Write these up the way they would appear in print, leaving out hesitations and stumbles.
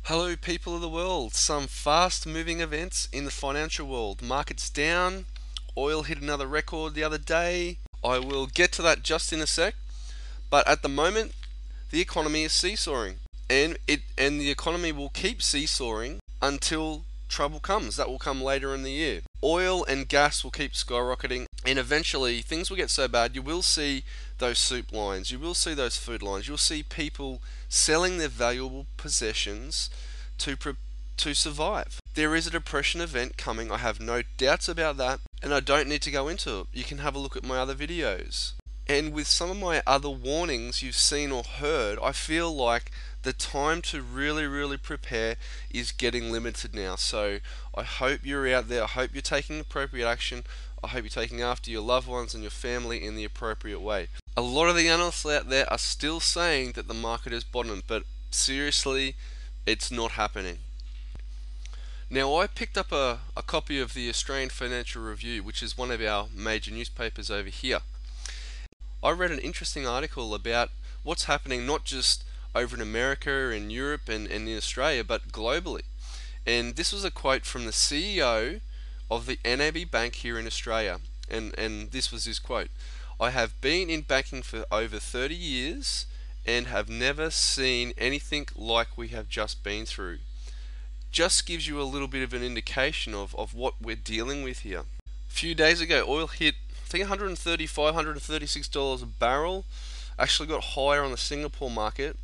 Hello, people of the world. Some fast moving events in the financial world. Markets down, oil hit another record the other day. I will get to that just in a sec, but at the moment, the economy is seesawing, and the economy will keep seesawing until trouble comes. That will come later in the year. Oil and gas will keep skyrocketing, and eventually things will get so bad you will see those soup lines, you will see those food lines, you'll see people selling their valuable possessions to to survive. There is a depression event coming. I have no doubts about that, and I don't need to go into it. You can have a look at my other videos. And with some of my other warnings you've seen or heard, I feel like the time to really prepare is getting limited now. So I hope you're out there. I hope you're taking appropriate action. I hope you're taking after your loved ones and your family in the appropriate way. A lot of the analysts out there are still saying that the market has bottomed, but seriously, it's not happening. Now, I picked up a copy of the Australian Financial Review, which is one of our major newspapers over here. I read an interesting article about what's happening not just over in America and Europe and in Australia, but globally. And this was a quote from the CEO of the NAB Bank here in Australia. And this was his quote: "I have been in banking for over 30 years and have never seen anything like we have just been through." Just gives you a little bit of an indication of what we're dealing with here. A few days ago, oil hit, I think, $135, $136 a barrel. Actually got higher on the Singapore market.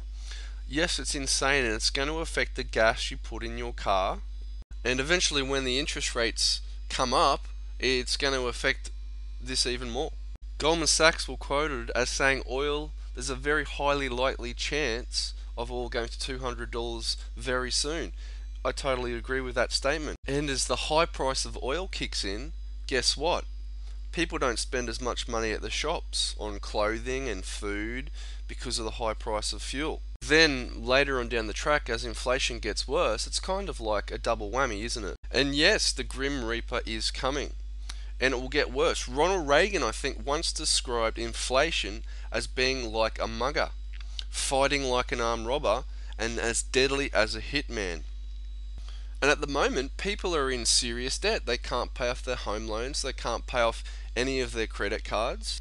Yes, it's insane, and it's going to affect the gas you put in your car. And eventually, when the interest rates come up, it's going to affect this even more. Goldman Sachs were quoted as saying there's a very highly likely chance of oil going to $200 very soon. I totally agree with that statement. And as the high price of oil kicks in, guess what? People don't spend as much money at the shops on clothing and food because of the high price of fuel. Then later on down the track, as inflation gets worse, it's kind of like a double whammy, isn't it? And yes, the Grim Reaper is coming, and it will get worse. Ronald Reagan, I think, once described inflation as being like a mugger, fighting like an armed robber, and as deadly as a hitman. And at the moment, people are in serious debt. They can't pay off their home loans. They can't pay off any of their credit cards.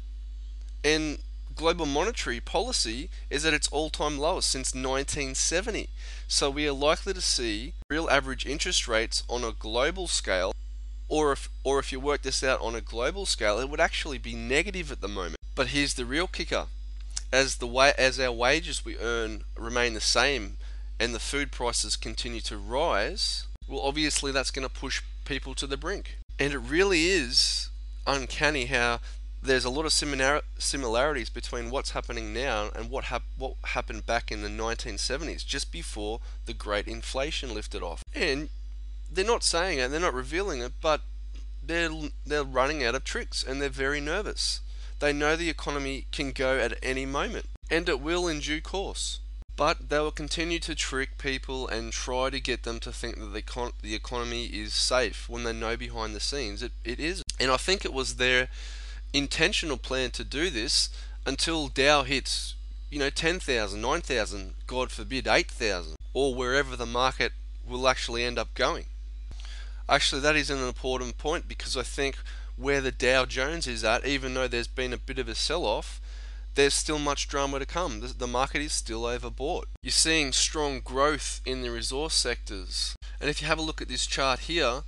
And global monetary policy is at its all-time lowest since 1970. So we are likely to see real average interest rates on a global scale, or if you work this out on a global scale, it would actually be negative at the moment. But here's the real kicker. As our wages we earn remain the same and the food prices continue to rise, well, obviously that's going to push people to the brink. And it really is uncanny how there's a lot of similarities between what's happening now and what happened back in the 1970s, just before the great inflation lifted off. And they're not saying it, they're not revealing it, but they're running out of tricks, and they're very nervous. They know the economy can go at any moment, and it will in due course. But they will continue to trick people and try to get them to think that the economy is safe when they know behind the scenes it isn't. And I think it was their intentional plan to do this until Dow hits 10,000, 9,000, God forbid 8,000, or wherever the market will actually end up going. Actually, that is an important point, because I think where the Dow Jones is at, even though there's been a bit of a sell-off, there's still much drama to come. The market is still overbought. You're seeing strong growth in the resource sectors. And if you have a look at this chart here,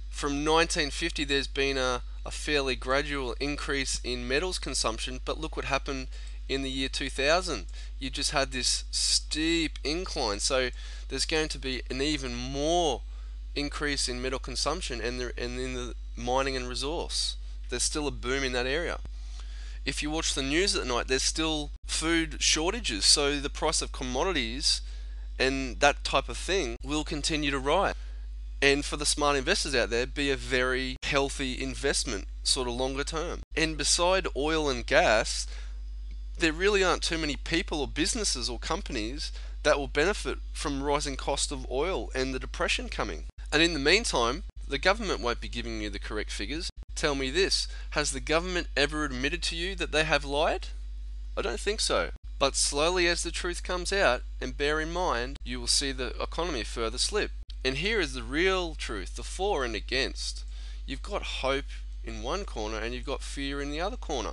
from 1950 there's been a fairly gradual increase in metals consumption, but look what happened in the year 2000. You just had this steep incline. So there's going to be an even more increase in metal consumption and in the mining and resource. There's still a boom in that area. If you watch the news at night, there's still food shortages, so the price of commodities and that type of thing will continue to rise. And for the smart investors out there, be a very healthy investment, sort of longer term. And beside oil and gas, there really aren't too many people or businesses or companies that will benefit from rising cost of oil and the depression coming. And in the meantime, the government won't be giving you the correct figures. Tell me this, has the government ever admitted to you that they have lied? I don't think so. But slowly as the truth comes out, and bear in mind, you will see the economy further slip. And here is the real truth, the for and against. You've got hope in one corner and you've got fear in the other corner.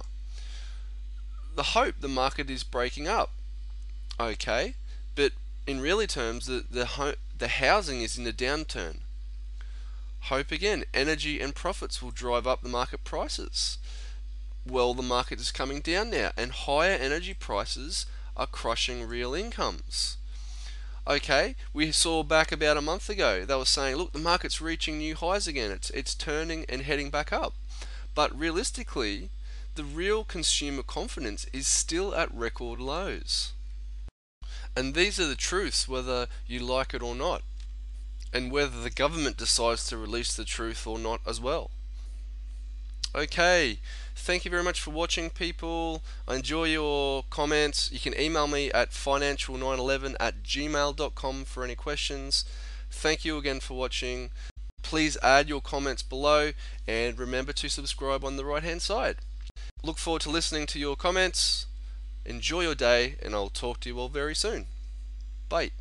The hope, the market is breaking up, okay, but in really terms, the housing is in a downturn. Hope again, energy and profits will drive up the market prices. Well, the market is coming down now, and higher energy prices are crushing real incomes. Okay, we saw back about a month ago, they were saying, look, the market's reaching new highs again. It's turning and heading back up. But realistically, the real consumer confidence is still at record lows. And these are the truths, whether you like it or not, and whether the government decides to release the truth or not as well. Okay, thank you very much for watching, people. I enjoy your comments. You can email me at financial911@gmail.com for any questions. Thank you again for watching. Please add your comments below and remember to subscribe on the right hand side. Look forward to listening to your comments. Enjoy your day, and I'll talk to you all very soon. Bye.